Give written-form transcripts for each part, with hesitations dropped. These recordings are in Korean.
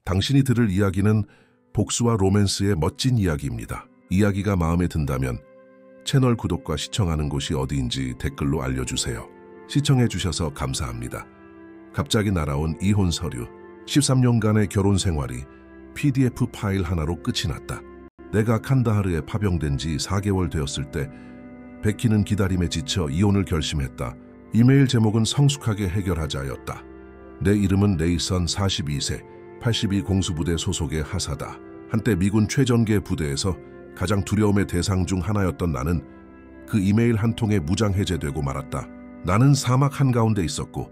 당신이 들을 이야기는 복수와 로맨스의 멋진 이야기입니다. 이야기가 마음에 든다면 채널 구독과 시청하는 곳이 어디인지 댓글로 알려주세요. 시청해주셔서 감사합니다. 갑자기 날아온 이혼 서류. 13년간의 결혼 생활이 PDF 파일 하나로 끝이 났다. 내가 칸다하르에 파병된 지 4개월 되었을 때 베키는 기다림에 지쳐 이혼을 결심했다. 이메일 제목은 성숙하게 해결하자였다. 내 이름은 레이선 42세, 82 공수부대 소속의 하사다. 한때 미군 최전개 부대에서 가장 두려움의 대상 중 하나였던 나는 그 이메일 한 통에 무장해제되고 말았다. 나는 사막 한가운데 있었고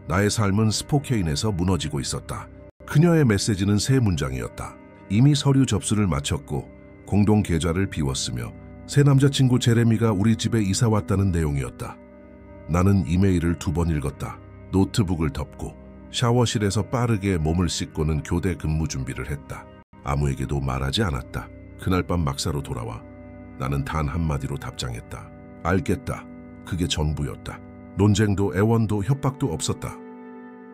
나의 삶은 스포케인에서 무너지고 있었다. 그녀의 메시지는 세 문장이었다. 이미 서류 접수를 마쳤고 공동 계좌를 비웠으며 새 남자친구 제레미가 우리 집에 이사 왔다는 내용이었다. 나는 이메일을 2번 읽었다. 노트북을 덮고 샤워실에서 빠르게 몸을 씻고는 교대 근무 준비를 했다. 아무에게도 말하지 않았다. 그날 밤 막사로 돌아와 나는 단 한마디로 답장했다. 알겠다. 그게 전부였다. 논쟁도 애원도 협박도 없었다.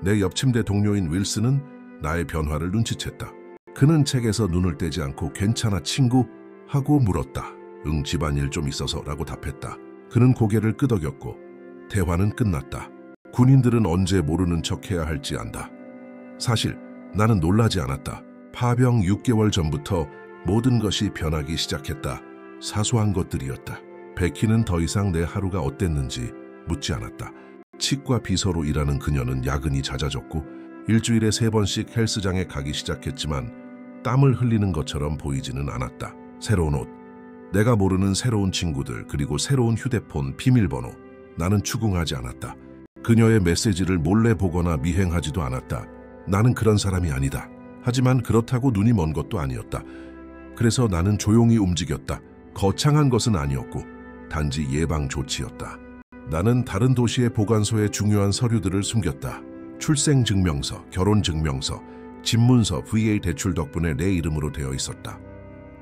내 옆 침대 동료인 윌슨은 나의 변화를 눈치챘다. 그는 책에서 눈을 떼지 않고 괜찮아 친구? 하고 물었다. 응, 집안일 좀 있어서 라고 답했다. 그는 고개를 끄덕였고 대화는 끝났다. 군인들은 언제 모르는 척해야 할지 안다. 사실 나는 놀라지 않았다. 파병 6개월 전부터 모든 것이 변하기 시작했다. 사소한 것들이었다. 베키는 더 이상 내 하루가 어땠는지 묻지 않았다. 치과 비서로 일하는 그녀는 야근이 잦아졌고 일주일에 3번씩 헬스장에 가기 시작했지만 땀을 흘리는 것처럼 보이지는 않았다. 새로운 옷, 내가 모르는 새로운 친구들, 그리고 새로운 휴대폰, 비밀번호. 나는 추궁하지 않았다. 그녀의 메시지를 몰래 보거나 미행하지도 않았다. 나는 그런 사람이 아니다. 하지만 그렇다고 눈이 먼 것도 아니었다. 그래서 나는 조용히 움직였다. 거창한 것은 아니었고 단지 예방 조치였다. 나는 다른 도시의 보관소에 중요한 서류들을 숨겼다. 출생증명서, 결혼증명서, 집문서, VA 대출 덕분에 내 이름으로 되어 있었다.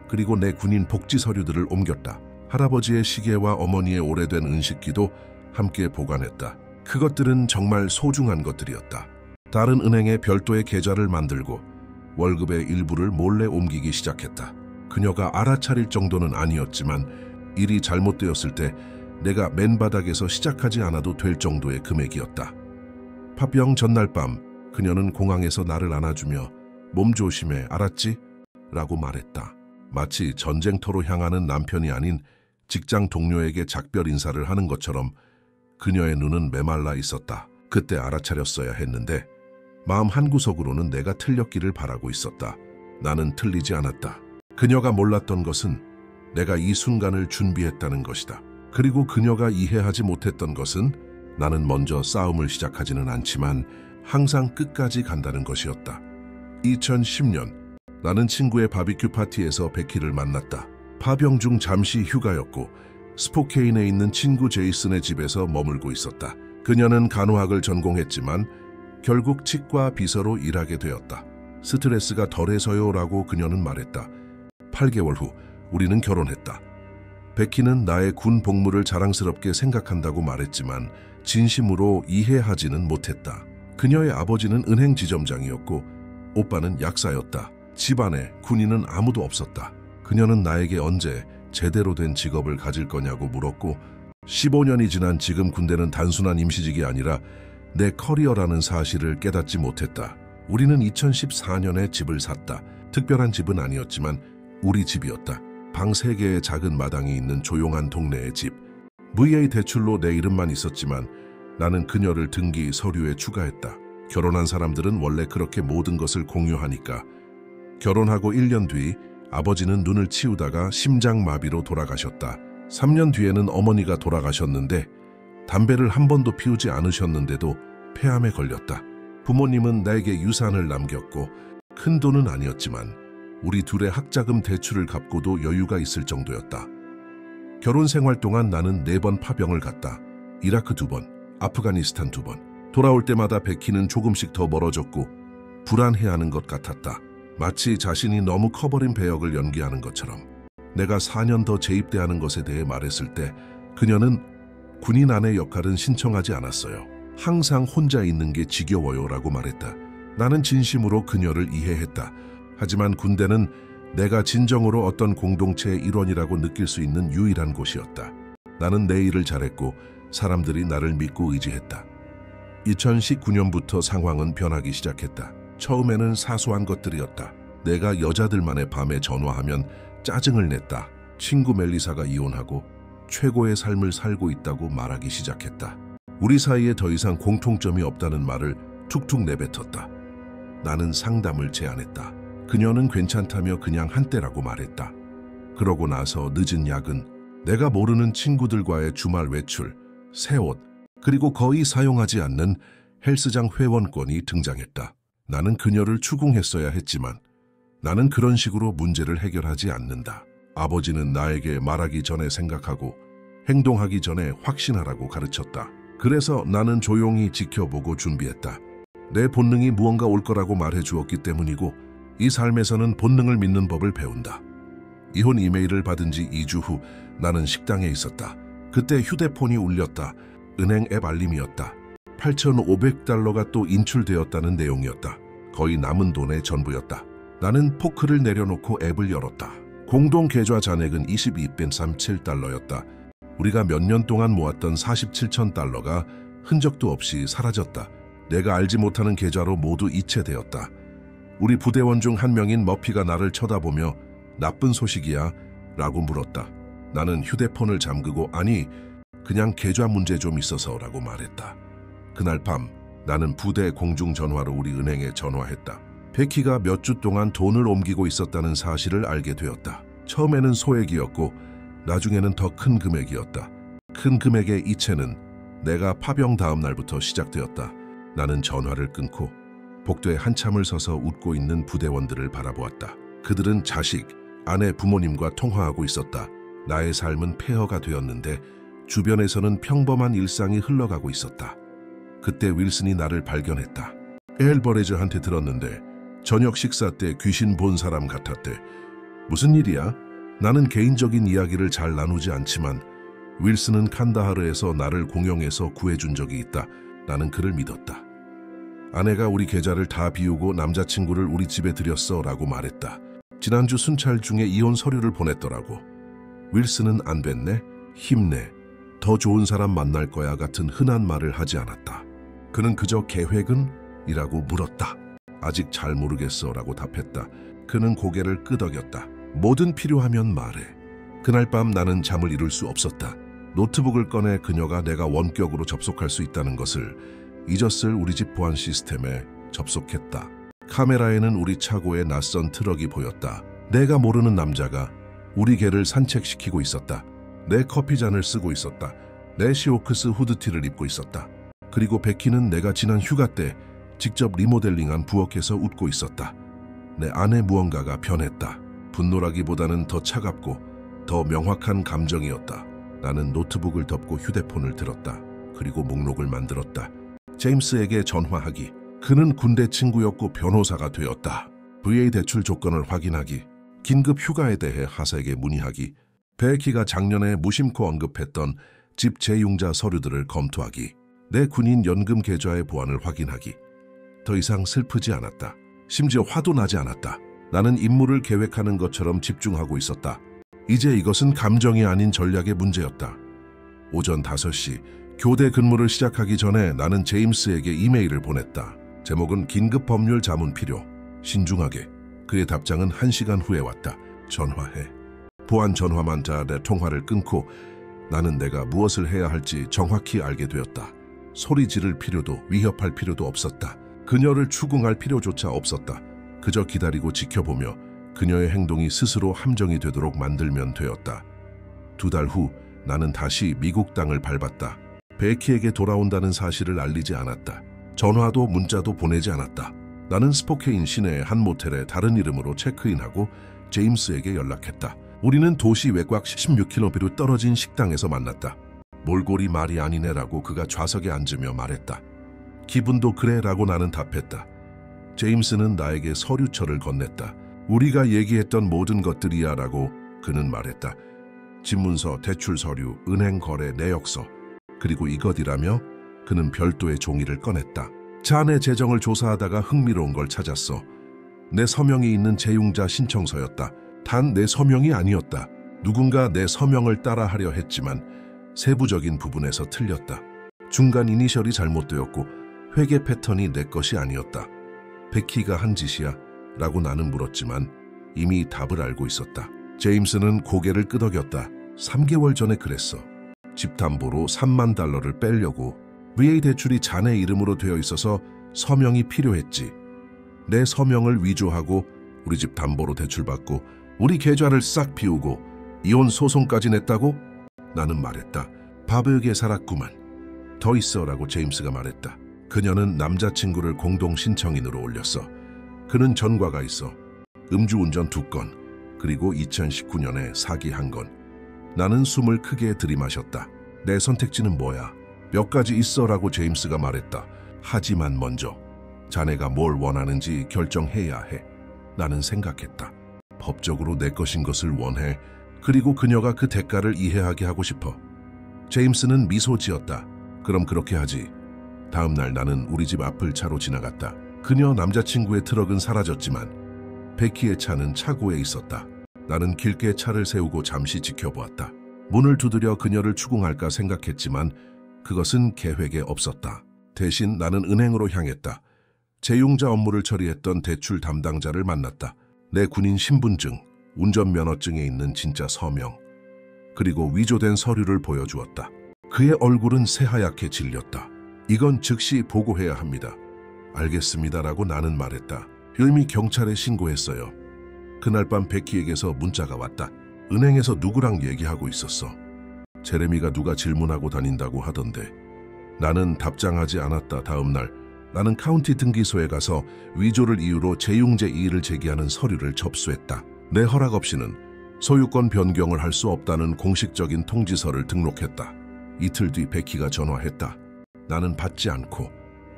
그리고 내 군인 복지 서류들을 옮겼다. 할아버지의 시계와 어머니의 오래된 은식기도 함께 보관했다. 그것들은 정말 소중한 것들이었다. 다른 은행에 별도의 계좌를 만들고 월급의 일부를 몰래 옮기기 시작했다. 그녀가 알아차릴 정도는 아니었지만 일이 잘못되었을 때 내가 맨바닥에서 시작하지 않아도 될 정도의 금액이었다. 파병 전날 밤 그녀는 공항에서 나를 안아주며 몸 조심해, 알았지? 라고 말했다. 마치 전쟁터로 향하는 남편이 아닌 직장 동료에게 작별 인사를 하는 것처럼 그녀의 눈은 메말라 있었다. 그때 알아차렸어야 했는데 마음 한구석으로는 내가 틀렸기를 바라고 있었다. 나는 틀리지 않았다. 그녀가 몰랐던 것은 내가 이 순간을 준비했다는 것이다. 그리고 그녀가 이해하지 못했던 것은 나는 먼저 싸움을 시작하지는 않지만 항상 끝까지 간다는 것이었다. 2010년 나는 친구의 바비큐 파티에서 베키를 만났다. 파병 중 잠시 휴가였고 스포케인에 있는 친구 제이슨의 집에서 머물고 있었다. 그녀는 간호학을 전공했지만 결국 치과 비서로 일하게 되었다. 스트레스가 덜해서요라고 그녀는 말했다. 8개월 후 우리는 결혼했다. 베키는 나의 군 복무를 자랑스럽게 생각한다고 말했지만 진심으로 이해하지는 못했다. 그녀의 아버지는 은행 지점장이었고 오빠는 약사였다. 집안에 군인은 아무도 없었다. 그녀는 나에게 언제 제대로 된 직업을 가질 거냐고 물었고 15년이 지난 지금 군대는 단순한 임시직이 아니라 내 커리어라는 사실을 깨닫지 못했다. 우리는 2014년에 집을 샀다. 특별한 집은 아니었지만 우리 집이었다. 방 3개의 작은 마당이 있는 조용한 동네의 집. VA 대출로 내 이름만 있었지만 나는 그녀를 등기 서류에 추가했다. 결혼한 사람들은 원래 그렇게 모든 것을 공유하니까. 결혼하고 1년 뒤 아버지는 눈을 치우다가 심장마비로 돌아가셨다. 3년 뒤에는 어머니가 돌아가셨는데 담배를 한 번도 피우지 않으셨는데도 폐암에 걸렸다. 부모님은 나에게 유산을 남겼고 큰 돈은 아니었지만 우리 둘의 학자금 대출을 갚고도 여유가 있을 정도였다. 결혼 생활 동안 나는 4번 파병을 갔다. 이라크 2번, 아프가니스탄 2번. 돌아올 때마다 베키는 조금씩 더 멀어졌고 불안해하는 것 같았다. 마치 자신이 너무 커버린 배역을 연기하는 것처럼. 내가 4년 더 재입대하는 것에 대해 말했을 때 그녀는 군인 아내 역할은 신청하지 않았어요. 항상 혼자 있는 게 지겨워요 라고 말했다. 나는 진심으로 그녀를 이해했다. 하지만 군대는 내가 진정으로 어떤 공동체의 일원이라고 느낄 수 있는 유일한 곳이었다. 나는 내 일을 잘했고 사람들이 나를 믿고 의지했다. 2019년부터 상황은 변하기 시작했다. 처음에는 사소한 것들이었다. 내가 여자들만의 밤에 전화하면 짜증을 냈다. 친구 멜리사가 이혼하고 최고의 삶을 살고 있다고 말하기 시작했다. 우리 사이에 더 이상 공통점이 없다는 말을 툭툭 내뱉었다. 나는 상담을 제안했다. 그녀는 괜찮다며 그냥 한때라고 말했다. 그러고 나서 늦은 야근, 내가 모르는 친구들과의 주말 외출, 새 옷, 그리고 거의 사용하지 않는 헬스장 회원권이 등장했다. 나는 그녀를 추궁했어야 했지만 나는 그런 식으로 문제를 해결하지 않는다. 아버지는 나에게 말하기 전에 생각하고 행동하기 전에 확신하라고 가르쳤다. 그래서 나는 조용히 지켜보고 준비했다. 내 본능이 무언가 올 거라고 말해주었기 때문이고 이 삶에서는 본능을 믿는 법을 배운다. 이혼 이메일을 받은 지 2주 후 나는 식당에 있었다. 그때 휴대폰이 울렸다. 은행 앱 알림이었다. $8,500가 또 인출되었다는 내용이었다. 거의 남은 돈의 전부였다. 나는 포크를 내려놓고 앱을 열었다. 공동 계좌 잔액은 $22.37였다. 우리가 몇 년 동안 모았던 $47000가 흔적도 없이 사라졌다. 내가 알지 못하는 계좌로 모두 이체되었다. 우리 부대원 중 한 명인 머피가 나를 쳐다보며 나쁜 소식이야? 라고 물었다. 나는 휴대폰을 잠그고 아니, 그냥 계좌 문제 좀 있어서 라고 말했다. 그날 밤 나는 부대 공중전화로 우리 은행에 전화했다. 베키가 몇 주 동안 돈을 옮기고 있었다는 사실을 알게 되었다. 처음에는 소액이었고 나중에는 더 큰 금액이었다. 큰 금액의 이체는 내가 파병 다음 날부터 시작되었다. 나는 전화를 끊고 복도에 한참을 서서 웃고 있는 부대원들을 바라보았다. 그들은 자식, 아내, 부모님과 통화하고 있었다. 나의 삶은 폐허가 되었는데 주변에서는 평범한 일상이 흘러가고 있었다. 그때 윌슨이 나를 발견했다. 엘버레즈한테 들었는데 저녁 식사 때 귀신 본 사람 같았대. 무슨 일이야? 나는 개인적인 이야기를 잘 나누지 않지만 윌슨은 칸다하르에서 나를 공영에서 구해준 적이 있다. 나는 그를 믿었다. 아내가 우리 계좌를 다 비우고 남자친구를 우리 집에 들였어 라고 말했다. 지난주 순찰 중에 이혼 서류를 보냈더라고. 윌슨은 안 됐네? 힘내. 더 좋은 사람 만날 거야 같은 흔한 말을 하지 않았다. 그는 그저 계획은? 이라고 물었다. 아직 잘 모르겠어 라고 답했다. 그는 고개를 끄덕였다. 뭐든 필요하면 말해. 그날 밤 나는 잠을 이룰 수 없었다. 노트북을 꺼내 그녀가 내가 원격으로 접속할 수 있다는 것을 잊었을 우리 집 보안 시스템에 접속했다. 카메라에는 우리 차고에 낯선 트럭이 보였다. 내가 모르는 남자가 우리 개를 산책시키고 있었다. 내 커피잔을 쓰고 있었다. 내 시오크스 후드티를 입고 있었다. 그리고 베키는 내가 지난 휴가 때 직접 리모델링한 부엌에서 웃고 있었다. 내 안에 무언가가 변했다. 분노라기보다는 더 차갑고 더 명확한 감정이었다. 나는 노트북을 덮고 휴대폰을 들었다. 그리고 목록을 만들었다. 제임스에게 전화하기. 그는 군대 친구였고 변호사가 되었다. VA 대출 조건을 확인하기. 긴급 휴가에 대해 하사에게 문의하기. 베키가 작년에 무심코 언급했던 집 재융자 서류들을 검토하기. 내 군인 연금 계좌의 보안을 확인하기. 더 이상 슬프지 않았다. 심지어 화도 나지 않았다. 나는 임무를 계획하는 것처럼 집중하고 있었다. 이제 이것은 감정이 아닌 전략의 문제였다. 오전 5시 교대 근무를 시작하기 전에 나는 제임스에게 이메일을 보냈다. 제목은 긴급 법률 자문 필요. 신중하게. 그의 답장은 1시간 후에 왔다. 전화해. 보안 전화만 자 내 통화를 끊고 나는 내가 무엇을 해야 할지 정확히 알게 되었다. 소리 지를 필요도 위협할 필요도 없었다. 그녀를 추궁할 필요조차 없었다. 그저 기다리고 지켜보며 그녀의 행동이 스스로 함정이 되도록 만들면 되었다. 2달 후 나는 다시 미국 땅을 밟았다. 베키에게 돌아온다는 사실을 알리지 않았다. 전화도 문자도 보내지 않았다. 나는 스포케인 시내의 한 모텔에 다른 이름으로 체크인하고 제임스에게 연락했다. 우리는 도시 외곽 16km로 떨어진 식당에서 만났다. 몰골이 말이 아니네라고 그가 좌석에 앉으며 말했다. 기분도 그래 라고 나는 답했다. 제임스는 나에게 서류철을 건넸다. 우리가 얘기했던 모든 것들이야 라고 그는 말했다. 집문서, 대출 서류, 은행 거래, 내역서, 그리고 이것이라며 그는 별도의 종이를 꺼냈다. 자네 재정을 조사하다가 흥미로운 걸 찾았어. 내 서명이 있는 재융자 신청서였다. 단 내 서명이 아니었다. 누군가 내 서명을 따라하려 했지만 세부적인 부분에서 틀렸다. 중간 이니셜이 잘못되었고 회계 패턴이 내 것이 아니었다. 베키가 한 짓이야? 라고 나는 물었지만 이미 답을 알고 있었다. 제임스는 고개를 끄덕였다. 3개월 전에 그랬어. 집 담보로 $30,000를 빼려고. VA 대출이 자네 이름으로 되어 있어서 서명이 필요했지. 내 서명을 위조하고 우리 집 담보로 대출받고 우리 계좌를 싹 비우고 이혼 소송까지 냈다고? 나는 말했다. 바보에게 살았구만. 더 있어 라고 제임스가 말했다. 그녀는 남자친구를 공동 신청인으로 올렸어. 그는 전과가 있어. 음주운전 2건, 그리고 2019년에 사기 1건. 나는 숨을 크게 들이마셨다. 내 선택지는 뭐야? 몇 가지 있어 라고 제임스가 말했다. 하지만 먼저 자네가 뭘 원하는지 결정해야 해. 나는 생각했다. 법적으로 내 것인 것을 원해. 그리고 그녀가 그 대가를 이해하게 하고 싶어. 제임스는 미소 지었다. 그럼 그렇게 하지. 다음 날 나는 우리 집 앞을 차로 지나갔다. 그녀 남자친구의 트럭은 사라졌지만 베키의 차는 차고에 있었다. 나는 길게 차를 세우고 잠시 지켜보았다. 문을 두드려 그녀를 추궁할까 생각했지만 그것은 계획에 없었다. 대신 나는 은행으로 향했다. 재융자 업무를 처리했던 대출 담당자를 만났다. 내 군인 신분증, 운전면허증에 있는 진짜 서명, 그리고 위조된 서류를 보여주었다. 그의 얼굴은 새하얗게 질렸다. 이건 즉시 보고해야 합니다. 알겠습니다라고 나는 말했다. 이미 경찰에 신고했어요. 그날 밤 베키에게서 문자가 왔다. 은행에서 누구랑 얘기하고 있었어. 제레미가 누가 질문하고 다닌다고 하던데. 나는 답장하지 않았다. 다음 날 나는 카운티 등기소에 가서 위조를 이유로 재융제 이의를 제기하는 서류를 접수했다. 내 허락 없이는 소유권 변경을 할 수 없다는 공식적인 통지서를 등록했다. 이틀 뒤 베키가 전화했다. 나는 받지 않고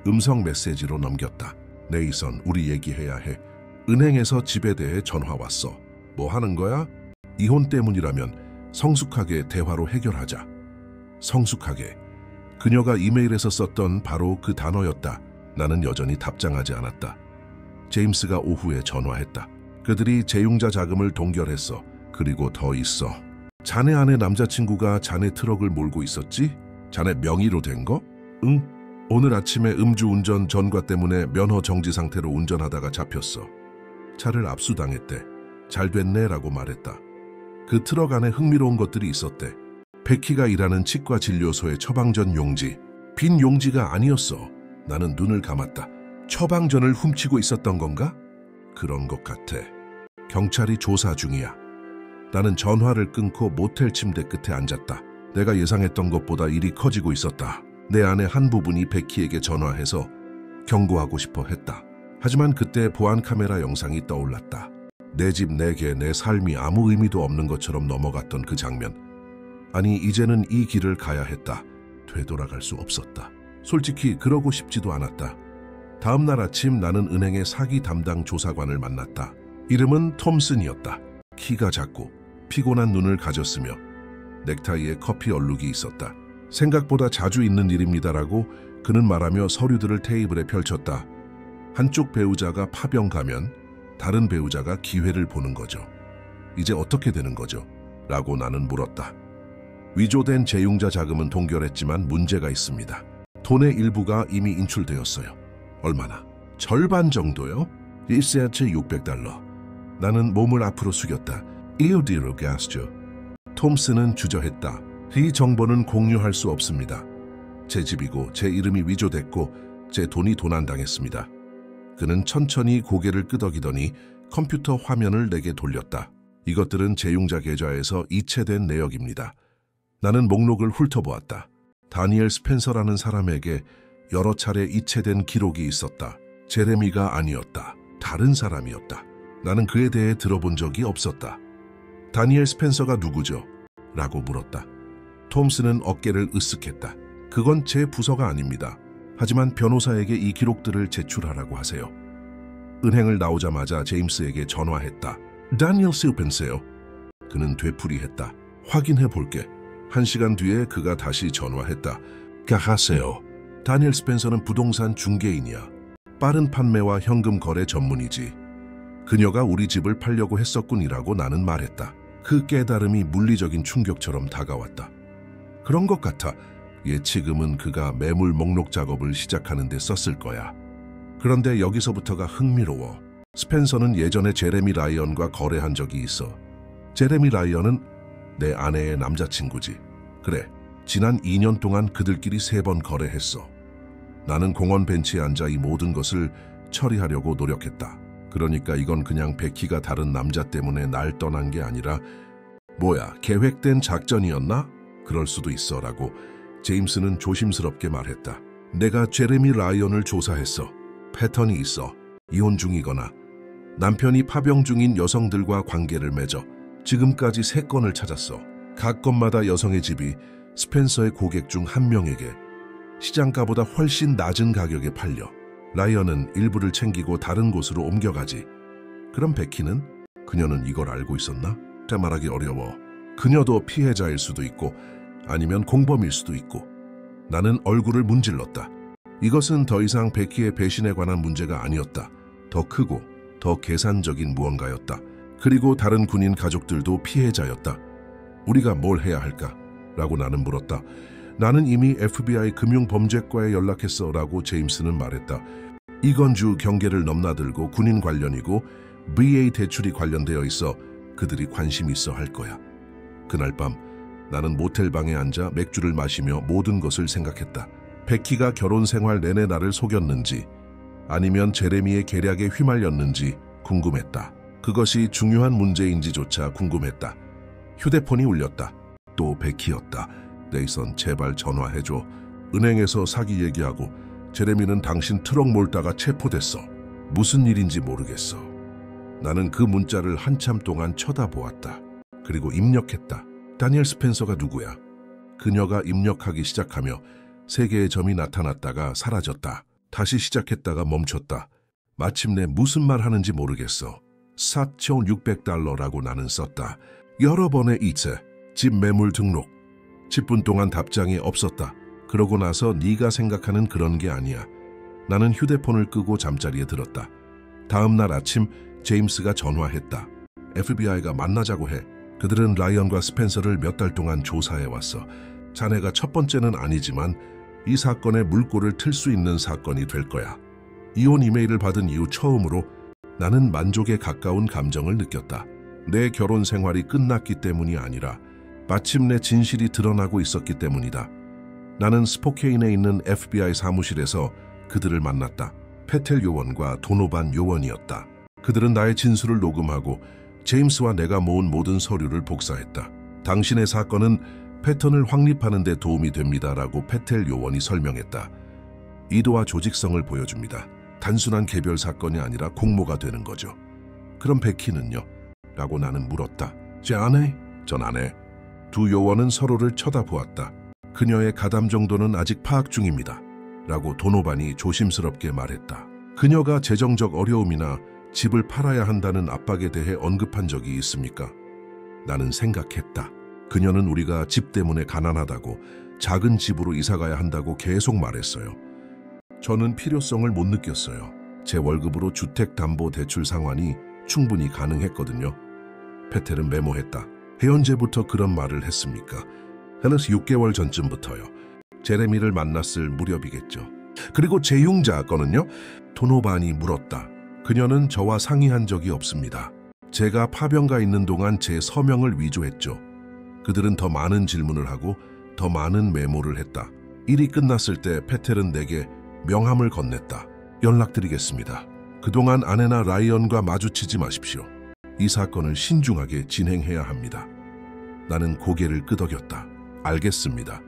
음성 메시지로 넘겼다. 네이선, 우리 얘기해야 해. 은행에서 집에 대해 전화 왔어. 뭐 하는 거야? 이혼 때문이라면 성숙하게 대화로 해결하자. 성숙하게. 그녀가 이메일에서 썼던 바로 그 단어였다. 나는 여전히 답장하지 않았다. 제임스가 오후에 전화했다. 그들이 재융자 자금을 동결했어. 그리고 더 있어. 자네 아내 남자친구가 자네 트럭을 몰고 있었지? 자네 명의로 된 거? 응. 오늘 아침에 음주운전 전과 때문에 면허 정지 상태로 운전하다가 잡혔어. 차를 압수당했대. 잘 됐네 라고 말했다. 그 트럭 안에 흥미로운 것들이 있었대. 베키가 일하는 치과 진료소의 처방전 용지. 빈 용지가 아니었어. 나는 눈을 감았다. 처방전을 훔치고 있었던 건가? 그런 것 같아. 경찰이 조사 중이야. 나는 전화를 끊고 모텔 침대 끝에 앉았다. 내가 예상했던 것보다 일이 커지고 있었다. 내 아내 한 부분이 베키에게 전화해서 경고하고 싶어 했다. 하지만 그때 보안 카메라 영상이 떠올랐다. 내 집, 내게, 내 삶이 아무 의미도 없는 것처럼 넘어갔던 그 장면. 아니, 이제는 이 길을 가야 했다. 되돌아갈 수 없었다. 솔직히 그러고 싶지도 않았다. 다음 날 아침 나는 은행의 사기 담당 조사관을 만났다. 이름은 톰슨이었다. 키가 작고 피곤한 눈을 가졌으며 넥타이에 커피 얼룩이 있었다. 생각보다 자주 있는 일입니다라고 그는 말하며 서류들을 테이블에 펼쳤다. 한쪽 배우자가 파병 가면 다른 배우자가 기회를 보는 거죠. 이제 어떻게 되는 거죠? 라고 나는 물었다. 위조된 재융자 자금은 동결했지만 문제가 있습니다. 돈의 일부가 이미 인출되었어요. 얼마나? 절반 정도요? 1세트 $600. 나는 몸을 앞으로 숙였다. 이어디로 가스죠. 톰슨은 주저했다. 이 정보는 공유할 수 없습니다. 제 집이고 제 이름이 위조됐고 제 돈이 도난당했습니다. 그는 천천히 고개를 끄덕이더니 컴퓨터 화면을 내게 돌렸다. 이것들은 재융자 계좌에서 이체된 내역입니다. 나는 목록을 훑어보았다. 다니엘 스펜서라는 사람에게 여러 차례 이체된 기록이 있었다. 제레미가 아니었다. 다른 사람이었다. 나는 그에 대해 들어본 적이 없었다. 다니엘 스펜서가 누구죠? 라고 물었다. 톰슨은 어깨를 으쓱했다. 그건 제 부서가 아닙니다. 하지만 변호사에게 이 기록들을 제출하라고 하세요. 은행을 나오자마자 제임스에게 전화했다. 다니엘 스펜서요. 그는 되풀이했다. 확인해 볼게. 1시간 뒤에 그가 다시 전화했다. 가하세요. 다니엘 스펜서는 부동산 중개인이야. 빠른 판매와 현금 거래 전문이지. 그녀가 우리 집을 팔려고 했었군이라고 나는 말했다. 그 깨달음이 물리적인 충격처럼 다가왔다. 그런 것 같아. 예치금은 그가 매물 목록 작업을 시작하는 데 썼을 거야. 그런데 여기서부터가 흥미로워. 스펜서는 예전에 제레미 라이언과 거래한 적이 있어. 제레미 라이언은 내 아내의 남자친구지. 그래, 지난 2년 동안 그들끼리 3번 거래했어. 나는 공원 벤치에 앉아 이 모든 것을 처리하려고 노력했다. 그러니까 이건 그냥 베키가 다른 남자 때문에 날 떠난 게 아니라 뭐야, 계획된 작전이었나? 그럴 수도 있어 라고 제임스는 조심스럽게 말했다. 내가 제레미 라이언을 조사했어. 패턴이 있어. 이혼 중이거나 남편이 파병 중인 여성들과 관계를 맺어 지금까지 3건을 찾았어. 각 건마다 여성의 집이 스펜서의 고객 중 한 명에게 시장가보다 훨씬 낮은 가격에 팔려. 라이언은 일부를 챙기고 다른 곳으로 옮겨가지. 그럼 베키는? 그녀는 이걸 알고 있었나? 말하기 어려워. 그녀도 피해자일 수도 있고 아니면 공범일 수도 있고. 나는 얼굴을 문질렀다. 이것은 더 이상 베키의 배신에 관한 문제가 아니었다. 더 크고 더 계산적인 무언가였다. 그리고 다른 군인 가족들도 피해자였다. 우리가 뭘 해야 할까? 라고 나는 물었다. 나는 이미 FBI 금융범죄과에 연락했어 라고 제임스는 말했다. 이건주 경계를 넘나들고 군인 관련이고 VA 대출이 관련되어 있어 그들이 관심 있어 할 거야. 그날 밤 나는 모텔방에 앉아 맥주를 마시며 모든 것을 생각했다. 베키가 결혼 생활 내내 나를 속였는지 아니면 제레미의 계략에 휘말렸는지 궁금했다. 그것이 중요한 문제인지조차 궁금했다. 휴대폰이 울렸다. 또 베키였다. 네이선, 제발 전화해줘. 은행에서 사기 얘기하고 제레미는 당신 트럭 몰다가 체포됐어. 무슨 일인지 모르겠어. 나는 그 문자를 한참 동안 쳐다보았다. 그리고 입력했다. 다니엘 스펜서가 누구야? 그녀가 입력하기 시작하며 3개의 점이 나타났다가 사라졌다. 다시 시작했다가 멈췄다. 마침내 무슨 말 하는지 모르겠어. 4,600달러라고 나는 썼다. 여러 번의 이체, 집 매물 등록. 10분 동안 답장이 없었다. 그러고 나서 네가 생각하는 그런 게 아니야. 나는 휴대폰을 끄고 잠자리에 들었다. 다음 날 아침 제임스가 전화했다. FBI가 만나자고 해. 그들은 라이언과 스펜서를 몇 달 동안 조사해왔어. 자네가 첫 번째는 아니지만 이 사건의 물꼬를 틀 수 있는 사건이 될 거야. 이혼 이메일을 받은 이후 처음으로 나는 만족에 가까운 감정을 느꼈다. 내 결혼 생활이 끝났기 때문이 아니라 마침내 진실이 드러나고 있었기 때문이다. 나는 스포케인에 있는 FBI 사무실에서 그들을 만났다. 페텔 요원과 도노반 요원이었다. 그들은 나의 진술을 녹음하고 제임스와 내가 모은 모든 서류를 복사했다. 당신의 사건은 패턴을 확립하는 데 도움이 됩니다라고 페텔 요원이 설명했다. 이도와 조직성을 보여줍니다. 단순한 개별 사건이 아니라 공모가 되는 거죠. 그럼 베키는요? 라고 나는 물었다. 제 아내? 전 아내. 두 요원은 서로를 쳐다보았다. 그녀의 가담 정도는 아직 파악 중입니다. 라고 도노반이 조심스럽게 말했다. 그녀가 재정적 어려움이나 집을 팔아야 한다는 압박에 대해 언급한 적이 있습니까? 나는 생각했다. 그녀는 우리가 집 때문에 가난하다고, 작은 집으로 이사가야 한다고 계속 말했어요. 저는 필요성을 못 느꼈어요. 제 월급으로 주택담보대출 상환이 충분히 가능했거든요. 페텔은 메모했다. 해언제부터 그런 말을 했습니까? 헬레스 6개월 전쯤부터요. 제레미를 만났을 무렵이겠죠. 그리고 재융자 건은요? 도노반이 물었다. 그녀는 저와 상의한 적이 없습니다. 제가 파병가 있는 동안 제 서명을 위조했죠. 그들은 더 많은 질문을 하고 더 많은 메모를 했다. 일이 끝났을 때 페텔은 내게 명함을 건넸다. 연락드리겠습니다. 그동안 아내나 라이언과 마주치지 마십시오. 이 사건을 신중하게 진행해야 합니다. 나는 고개를 끄덕였다. 알겠습니다.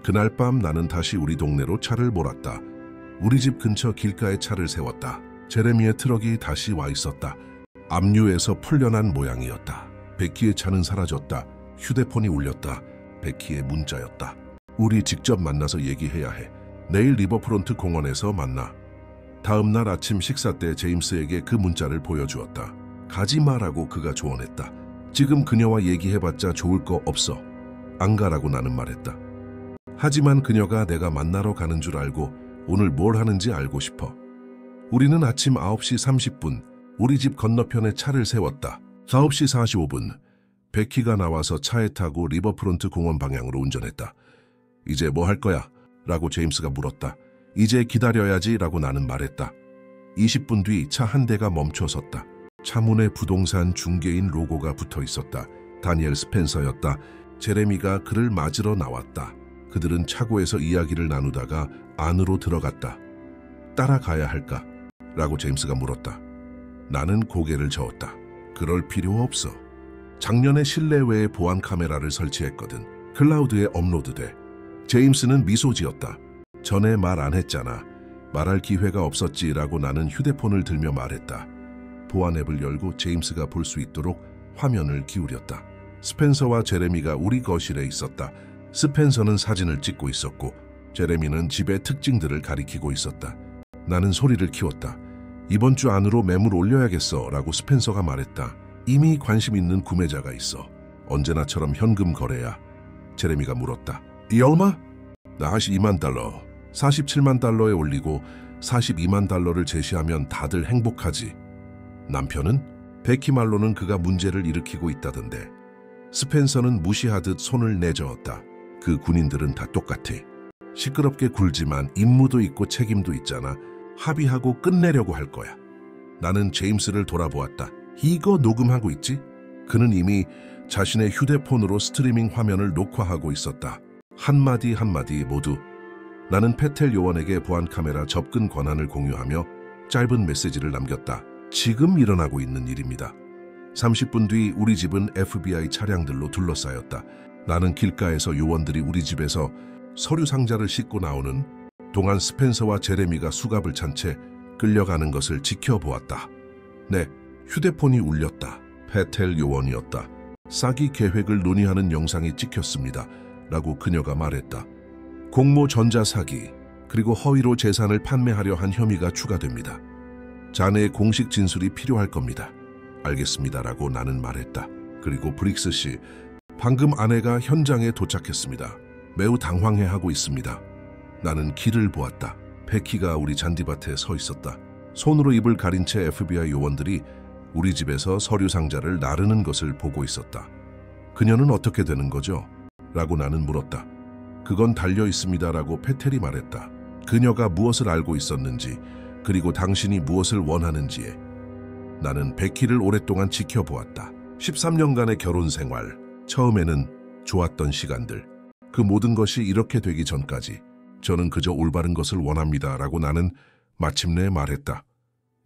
그날 밤 나는 다시 우리 동네로 차를 몰았다. 우리 집 근처 길가에 차를 세웠다. 제레미의 트럭이 다시 와 있었다. 압류에서 풀려난 모양이었다. 베키의 차는 사라졌다. 휴대폰이 울렸다. 베키의 문자였다. 우리 직접 만나서 얘기해야 해. 내일 리버프론트 공원에서 만나. 다음 날 아침 식사 때 제임스에게 그 문자를 보여주었다. 가지 마라고 그가 조언했다. 지금 그녀와 얘기해봤자 좋을 거 없어. 안 가라고 나는 말했다. 하지만 그녀가 내가 만나러 가는 줄 알고 오늘 뭘 하는지 알고 싶어. 우리는 아침 9시 30분 우리 집 건너편에 차를 세웠다. 9시 45분 베키가 나와서 차에 타고 리버프론트 공원 방향으로 운전했다. 이제 뭐 할 거야? 라고 제임스가 물었다. 이제 기다려야지 라고 나는 말했다. 20분 뒤 차 한 대가 멈춰 섰다. 차문에 부동산 중개인 로고가 붙어 있었다. 다니엘 스펜서였다. 제레미가 그를 맞으러 나왔다. 그들은 차고에서 이야기를 나누다가 안으로 들어갔다. 따라가야 할까? 라고 제임스가 물었다. 나는 고개를 저었다. 그럴 필요 없어. 작년에 실내외에 보안 카메라를 설치했거든. 클라우드에 업로드돼. 제임스는 미소 지었다. 전에 말 안 했잖아. 말할 기회가 없었지라고 나는 휴대폰을 들며 말했다. 보안 앱을 열고 제임스가 볼 수 있도록 화면을 기울였다. 스펜서와 제레미가 우리 거실에 있었다. 스펜서는 사진을 찍고 있었고 제레미는 집의 특징들을 가리키고 있었다. 나는 소리를 키웠다. 이번 주 안으로 매물 올려야겠어 라고 스펜서가 말했다. 이미 관심 있는 구매자가 있어. 언제나처럼 현금 거래야. 제레미가 물었다. 이 얼마? 나 42만 달러. 47만 달러에 올리고 42만 달러를 제시하면 다들 행복하지. 남편은? 베키 말로는 그가 문제를 일으키고 있다던데. 스펜서는 무시하듯 손을 내저었다. 그 군인들은 다 똑같아. 시끄럽게 굴지만 임무도 있고 책임도 있잖아. 합의하고 끝내려고 할 거야. 나는 제임스를 돌아보았다. 이거 녹음하고 있지? 그는 이미 자신의 휴대폰으로 스트리밍 화면을 녹화하고 있었다. 한마디 한마디 모두. 나는 페텔 요원에게 보안 카메라 접근 권한을 공유하며 짧은 메시지를 남겼다. 지금 일어나고 있는 일입니다. 30분 뒤 우리 집은 FBI 차량들로 둘러싸였다. 나는 길가에서 요원들이 우리 집에서 서류 상자를 싣고 나오는 동안 스펜서와 제레미가 수갑을 찬 채 끌려가는 것을 지켜보았다. 네, 휴대폰이 울렸다. 페텔 요원이었다. 사기 계획을 논의하는 영상이 찍혔습니다. 라고 그녀가 말했다. 공모 전자 사기, 그리고 허위로 재산을 판매하려 한 혐의가 추가됩니다. 자네의 공식 진술이 필요할 겁니다. 알겠습니다. 라고 나는 말했다. 그리고 브릭스 씨, 방금 아내가 현장에 도착했습니다. 매우 당황해하고 있습니다. 나는 길을 보았다. 베키가 우리 잔디밭에 서 있었다. 손으로 입을 가린 채 FBI 요원들이 우리 집에서 서류 상자를 나르는 것을 보고 있었다. 그녀는 어떻게 되는 거죠? 라고 나는 물었다. 그건 달려 있습니다. 라고 페텔이 말했다. 그녀가 무엇을 알고 있었는지, 그리고 당신이 무엇을 원하는지에. 나는 베키를 오랫동안 지켜보았다. 13년간의 결혼 생활, 처음에는 좋았던 시간들. 그 모든 것이 이렇게 되기 전까지 저는 그저 올바른 것을 원합니다. 라고 나는 마침내 말했다.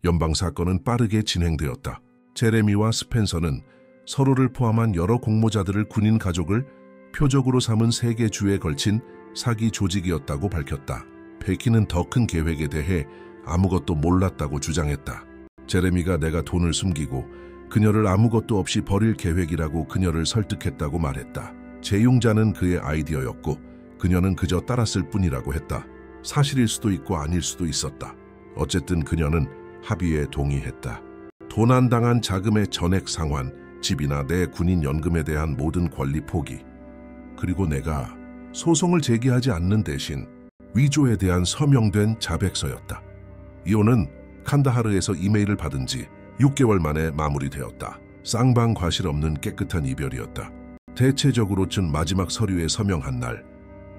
연방 사건은 빠르게 진행되었다. 제레미와 스펜서는 서로를 포함한 여러 공모자들을 군인 가족을 표적으로 삼은 세계 주에 걸친 사기 조직이었다고 밝혔다. 베키는 더 큰 계획에 대해 아무것도 몰랐다고 주장했다. 제레미가 내가 돈을 숨기고 그녀를 아무것도 없이 버릴 계획이라고 그녀를 설득했다고 말했다. 재용자는 그의 아이디어였고 그녀는 그저 따랐을 뿐이라고 했다. 사실일 수도 있고 아닐 수도 있었다. 어쨌든 그녀는 합의에 동의했다. 도난당한 자금의 전액 상환, 집이나 내 군인 연금에 대한 모든 권리 포기. 그리고 내가 소송을 제기하지 않는 대신 위조에 대한 서명된 자백서였다. 이혼은 칸다하르에서 이메일을 받은 지 6개월 만에 마무리되었다. 쌍방과실 없는 깨끗한 이별이었다. 대체적으로 준 마지막 서류에 서명한 날,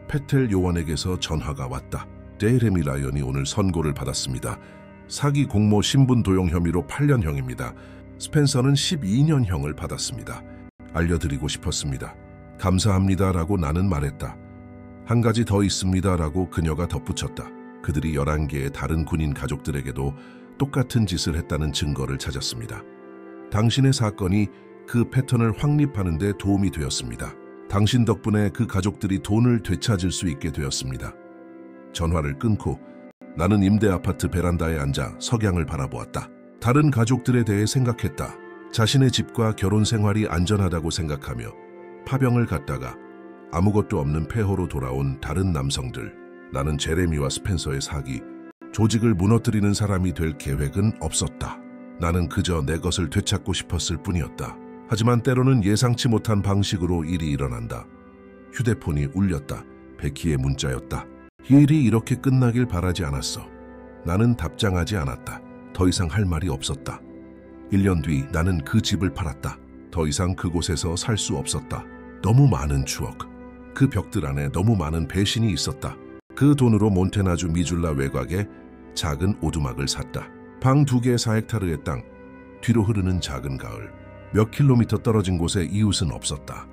페텔 요원에게서 전화가 왔다. 제레미 라이언이 오늘 선고를 받았습니다. 사기 공모 신분 도용 혐의로 8년형입니다. 스펜서는 12년형을 받았습니다. 알려드리고 싶었습니다. 감사합니다. 라고 나는 말했다. 한 가지 더 있습니다. 라고 그녀가 덧붙였다. 그들이 11개의 다른 군인 가족들에게도 똑같은 짓을 했다는 증거를 찾았습니다. 당신의 사건이 그 패턴을 확립하는 데 도움이 되었습니다. 당신 덕분에 그 가족들이 돈을 되찾을 수 있게 되었습니다. 전화를 끊고 나는 임대 아파트 베란다에 앉아 석양을 바라보았다. 다른 가족들에 대해 생각했다. 자신의 집과 결혼 생활이 안전하다고 생각하며 파병을 갔다가 아무것도 없는 폐허로 돌아온 다른 남성들. 나는 제레미와 스펜서의 사기, 조직을 무너뜨리는 사람이 될 계획은 없었다. 나는 그저 내 것을 되찾고 싶었을 뿐이었다. 하지만 때로는 예상치 못한 방식으로 일이 일어난다. 휴대폰이 울렸다. 베키의 문자였다. 일이 이렇게 끝나길 바라지 않았어. 나는 답장하지 않았다. 더 이상 할 말이 없었다. 1년 뒤 나는 그 집을 팔았다. 더 이상 그곳에서 살 수 없었다. 너무 많은 추억. 그 벽들 안에 너무 많은 배신이 있었다. 그 돈으로 몬테나주 미줄라 외곽에 작은 오두막을 샀다. 방 2개 4헥타르의 땅, 뒤로 흐르는 작은 가을. 몇 킬로미터 떨어진 곳에 이웃은 없었다.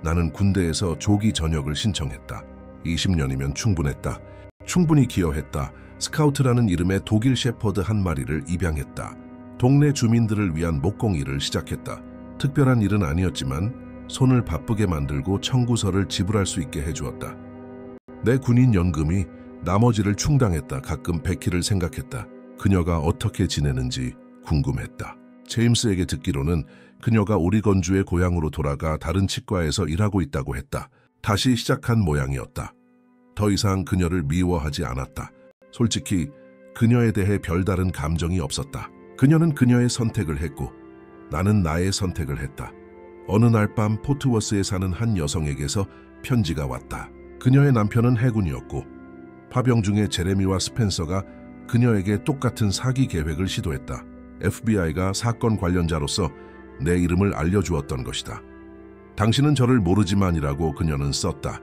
나는 군대에서 조기 전역을 신청했다. 20년이면 충분했다. 충분히 기여했다. 스카우트라는 이름의 독일 셰퍼드 한 마리를 입양했다. 동네 주민들을 위한 목공일을 시작했다. 특별한 일은 아니었지만 손을 바쁘게 만들고 청구서를 지불할 수 있게 해주었다. 내 군인 연금이 나머지를 충당했다. 가끔 베키를 생각했다. 그녀가 어떻게 지내는지 궁금했다. 제임스에게 듣기로는 그녀가 오리건주의 고향으로 돌아가 다른 치과에서 일하고 있다고 했다. 다시 시작한 모양이었다. 더 이상 그녀를 미워하지 않았다. 솔직히 그녀에 대해 별다른 감정이 없었다. 그녀는 그녀의 선택을 했고 나는 나의 선택을 했다. 어느 날 밤 포트워스에 사는 한 여성에게서 편지가 왔다. 그녀의 남편은 해군이었고 파병 중에 제레미와 스펜서가 그녀에게 똑같은 사기 계획을 시도했다. FBI가 사건 관련자로서 내 이름을 알려주었던 것이다. 당신은 저를 모르지만이라고 그녀는 썼다.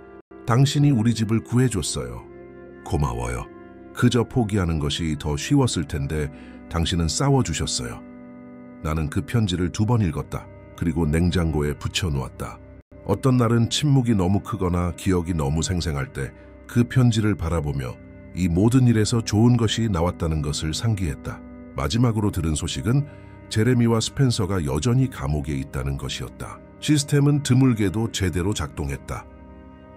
당신이 우리 집을 구해줬어요. 고마워요. 그저 포기하는 것이 더 쉬웠을 텐데 당신은 싸워주셨어요. 나는 그 편지를 2번 읽었다. 그리고 냉장고에 붙여놓았다. 어떤 날은 침묵이 너무 크거나 기억이 너무 생생할 때 그 편지를 바라보며 이 모든 일에서 좋은 것이 나왔다는 것을 상기했다. 마지막으로 들은 소식은 제레미와 스펜서가 여전히 감옥에 있다는 것이었다. 시스템은 드물게도 제대로 작동했다.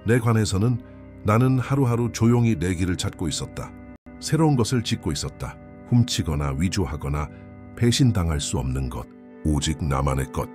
내 관에서는 나는 하루하루 조용히 내 길을 찾고 있었다. 새로운 것을 짓고 있었다. 훔치거나 위조하거나 배신당할 수 없는 것, 오직 나만의 것.